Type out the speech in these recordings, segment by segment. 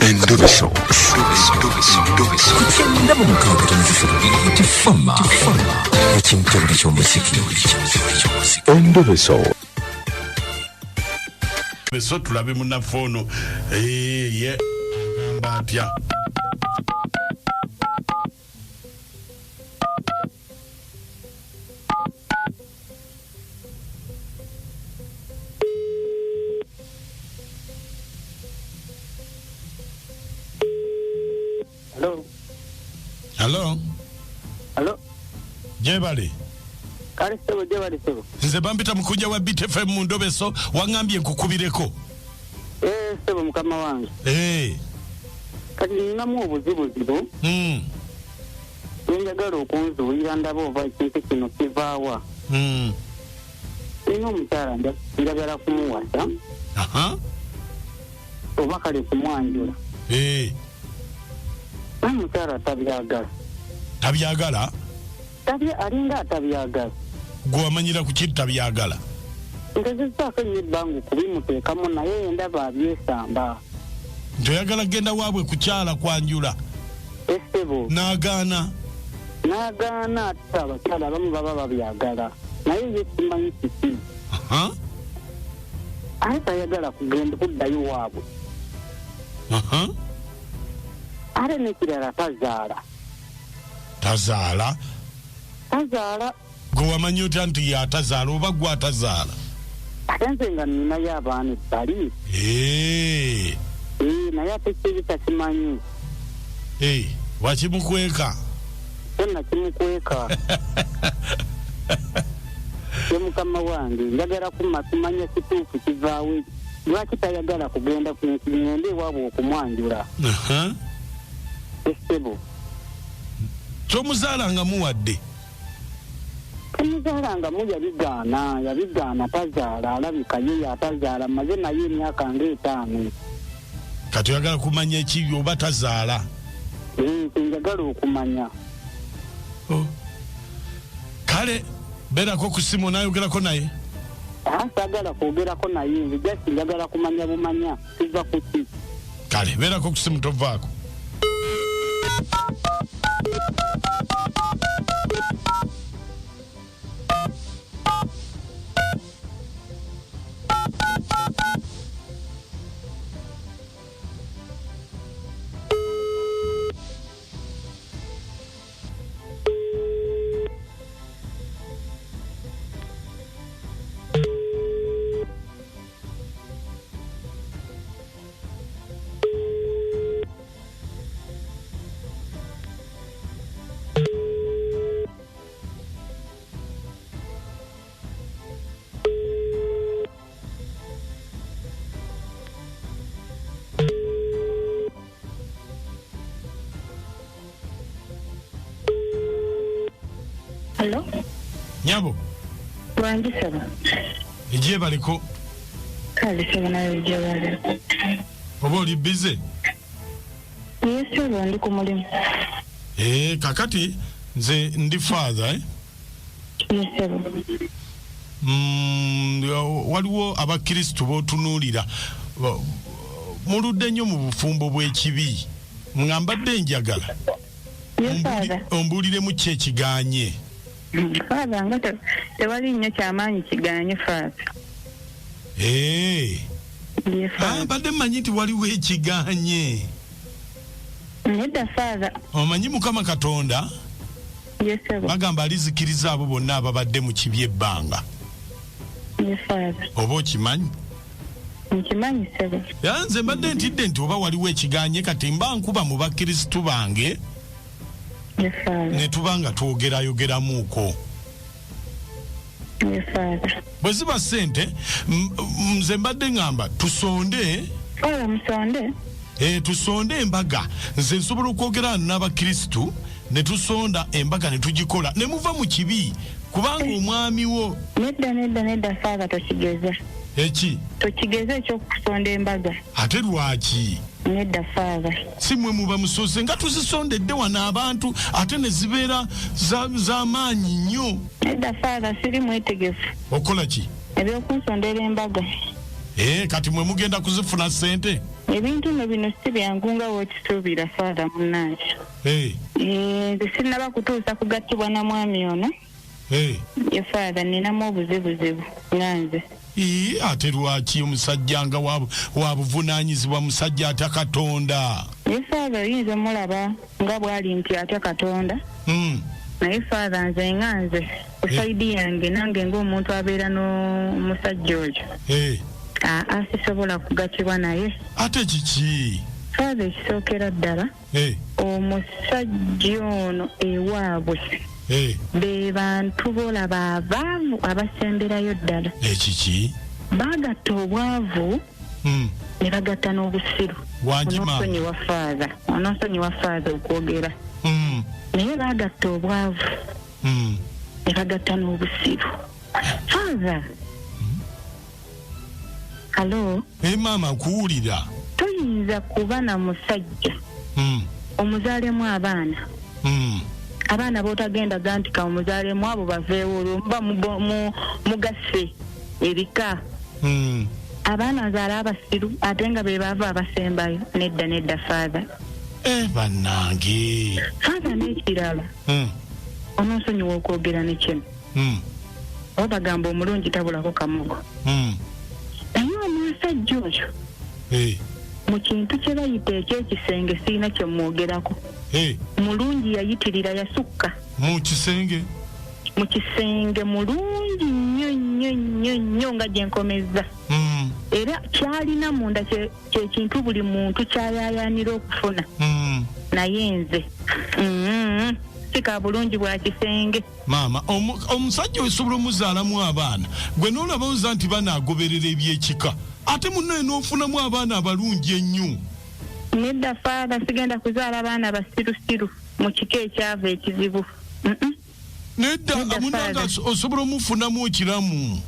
Endobeso. Kugenda mu mukaaga tifama ekintu eky'omuziki. Endobeso. Beso tulabe munafono ye agamba atya. Hello. Hello. Jebali. Kale sebo jebali sebo. Nze bampita Mukunja wa BTFM mu Ndobeso wangambye nkukubireko. Sebo mukama wange. Kati ninamu obuzibu. Njagala okunzuulira ndaba oba ekintu kino kivaawa. Nina omukyala njagala kumuwasa. Oba kale kumwanjula. Omukyala tabyagala. Tabyagala? Alinga atabyagala. Gwe wamanyira ku kintu tabyagala? Ngezezaako ennyo ebbanga okubimuteekamu naye ndaba abyesamba. Ntoyagala genda waabwe kukyala kwanjula? Essebo. N'agaana ate abakyala abamu baba babyagala naye ye simanyi kiki. Ate tayagala kugenda kuddayo waabwe. Ate n'ekirala tazaala. Gwe wamanyi otya nti yatazaala oba gwe atazaala? Ate nze nga ninayo abaana ebbali. Naye ate kiri takimanyi. Wakimukweka? Nakimukweka. Ye mukama wange njagala kumanya kituufu kivaawo. Lwaki tayagala kugenda ngende ewaabwe okumwanjula? Essebo. Tomuzaala muwadde? Tomuzaala mu yabigaana tazaala alabika ye atazaala maze naye emyaka nga 5. Kati oyagala kumanya ekibi oba tazaala? Njagala okumanya. Kale beerako ku simu naayogerako naye? Saagala kwogerako naye nze just njagala kumanya bumanya kiva ku ki. Kale beerako ku simu tovaako. Hello? Nyabo? Wangi saba. Ejye baliko? Kale saba nayo ejye bali. Oba oli busy? Yes, saba ndi ku mulimu. Kakati nze ndi father Yes, saba. Waliwo abakristu b'otunuulira muludde nnyo mu bufumbo bw'ekibi. Ngambadde njagala. Yes, father. Ombuuliremu ki ekiganye? Father, nga tewali nnyo ky'amaanyi kiganye father. Yes, father. Mbadde mmanyi nti waliwo ekiganye. Nedda father. Omanyi Mukama Katonda? Yes, saba. Bagamba alizikiriza abo bonna ababadde mu kibi ebbanga. Yes, father. Oba okimanyi? Nkimanyi saba. Nze mbadde ntidde nti oba waliwo ekiganye kati mba nkuba mu bakristu bange. Yes, father. Ne tubanga twogerayogeramuuko. Yes, father. Bwe ziba ssente nze mbadde ngamba tusonde. Musonde? Tusonde embaga. Nze nsobola okwogera n'abakristu ne tusonda embaga ne tugikola ne muva mu kibi kubanga omwami wo. Nedda father tokigeza. Eki? Tokigeza ekyokusonda embaga. Ate lwaki? Nedda father. Si mwe muba musose nga tuzisondedde wano abantu ate ne zibeera z'amaanyi nnyo. Nedda father siri mwetegefu. Okola ki? Ebyokunsondera embaga. Kati mwe mugenda kuzifuna ssente? ebintu bino si byangu nga wekisuubira faada munnange. Nze sinnaba kutuusa kugattibwa na mwami ono. Ye faada ninamu obuzibuzibu nga nze. Ate lwaki omusajja nga wabuvunaanyizibwa musajja atya Katonda? Ye faada oyinza mulaba nga bw'ali nti atya Katonda. Naye faada nze nga nze kusayidi yange nange ng'omuntu abeera n'omusajja oyo. Sisobola kugattibwa naye. Ate kiki? Faada ekisookera ddala omusajja ono ewaabwe be bantu bolaba abaavu abasemberayo ddala. Ekiki? Baagatta obwavu ne bagatta n'obusiru. Onoosonyiwa faada okwogera. Naye baagatta obwavu ne bagatta n'obusiru. Faada. Halo? Maama nkuwulira. Toyinza kuba na musajja omuzaalemu abaana. Abaana bootagenda gantika omuzaalemu abo baveewo olwomba mugasse ebika. Abaana azaala abasiru ate nga be baava abasembayo. Nedda faada. Bannange. Faada n'ekirala. Onoosonyiwa okwogera ne kino. Oba bagamba omulungi tabulako kamugo. Naye omusajja oyo mu kintu kye bayita ekyekisenge sirina kye mwogerako. Mulungi yayitirira yasukka. Mu kisenge mulungi nnyo nga gye nkomezza. Era kyalina munda kye kintu buli muntu kyayaayaanira okufuna. Naye nze sika bulungi bwa kisenge. Maama omusajja osobola omuzaalamu abaana gwe n'olaba oza nti banaagoberera ebyekika ate munnaye n'ofunamu abaana abalungi ennyo. Nedda faada sigenda kuzaala abaana basirusiru mu kika ekyava ekizibu. Nedda munanga osobola omufunamu ekiramu.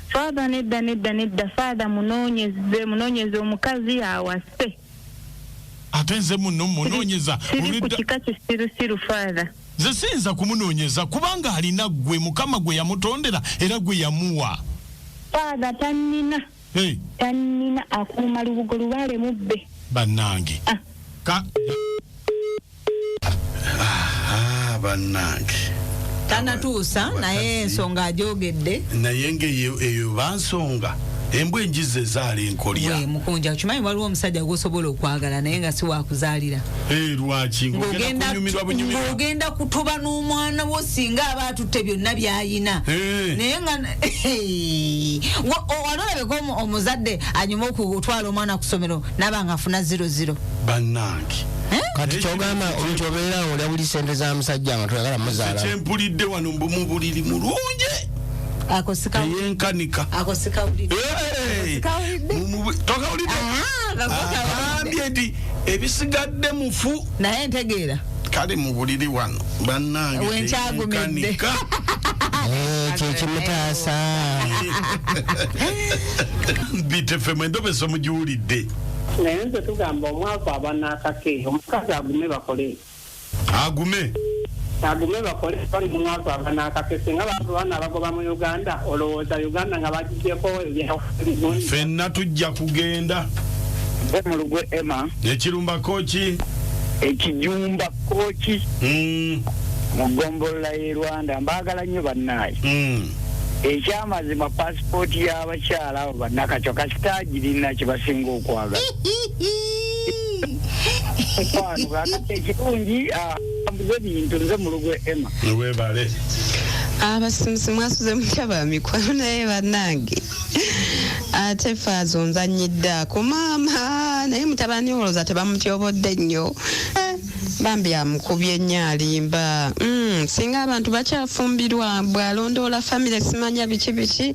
Faada nedda faada munoonyeze omukazi awase. Ate nze muno munoonyeza siri ku kika kisirusiru faada. Nze siyinza kumunoonyeza kubanga alina gwe Mukama gwe yamutondera era gwe yamuwa. Faada tannina akuuma lubugo lubaale mubbe. Bannange. Bannange. Tanatuusa naye ensonga agyogedde. Naye ng'eyo bansonga. Embwa enjize zaala enkolya. Mukunja kimanyi waliwo omusajja gw'osobola okwagala naye nga si wakuzaalira. Lwaki ng'ogenda kutoba n'omwana wo singa aba atutte byonna by'ayina. Naye nga wanolabeko omuzadde anyuma okutwala omwana ku ssomero n'aba nga afuna 00. Bannange. Kati kyogamba omuntu obeera olya buli ssente za musajja nga toyagala muzaala. Kyempulidde wano mu Buliri mulungi. Yenkanika. Agambye nti ebisigadde mufu. Naye ntegeera. Kale mu Buliri wano bannange wenkyagumidde. Kyekimutaasa. BTFM Endobeso mugiwulidde. Naye nze tugamba omwaka abanaakake omukazi agume bakole. Agume bakole bali mu mwaka abanaakake singa baana abagoba mu Uganda olowooza Uganda nga bagigyeko ebyabulimundi. Ffenna tujja kugenda. Mu lugwe Emma. Ekirumba kooki. Ekijumba kooki. Mu ggombolola y'e Rwanda mbaagala nnyo bannaaye. Ekyamazima paasipooti y'abakyala abo bannakacyo kasitaagirina kye basinga okwagala. Ekirungi ambuze ebintu nze mu lugwe Emma. Weebale. Abasimusi mwasuze mutyaba mikwano naye bannange. Ate faazo nzanyidde ku maama naye mutabani olowooza tebamutyobodde nnyo. Bambi amukubye nnyo alimba. Singa abantu bakyafumbirwa bw'alondoola famire simanya biki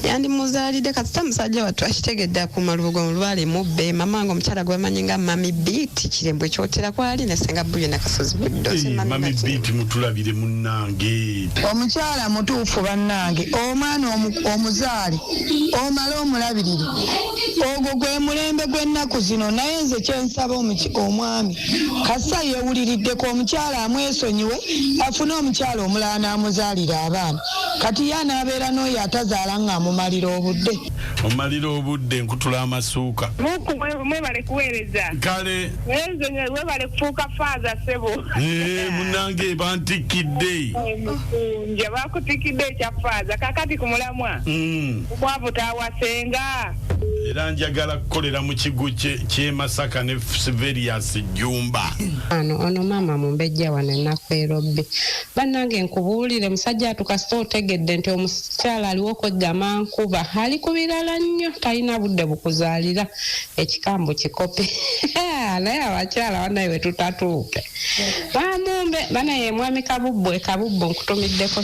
yandimuzaalidde kasita musajja wattu akitegedde akuuma lubugo mu lwale mubbe mamange omukyala gwe bamanyi nga mami biiti kirembwe kyotera kwali ne senga bbuye nakasozi buddozi mami biiti mutulabire munnange. Omukyala mutuufu bannange omwana omuzaale omala omulabirire ogwo gwe mulembe gw'ennaku zino naye nze kyensaba omwami kasita yeewuliriddeko omukyala amwesonyiwe afune omukyala omulala n'amuzaalira abaana kati ye anaabeera n'oyo atazaala ng'amumalira obudde omalira obudde nkutula amasuuka mwebale kuweereza kale webale kufuuka faaza sebo munange bantikidde Mukunja bakutikidde ekya faaza kakati ku mulamwa Bwavu taawasenga era njagala kukolera mu kigo ky'e Masaka ne Severius Jumba ono maama mumbejja wano ennaku erobbi bannange nkubuulire musajja atukasita otegedde nti omukyala aliwo kweggama nkuba ali ku birala nnyo talina budde bukuzaalira ekikambo kikope naye abakyala banaye we tutatuuke bamumbe banaye mwami kabubbo nkutumiddeko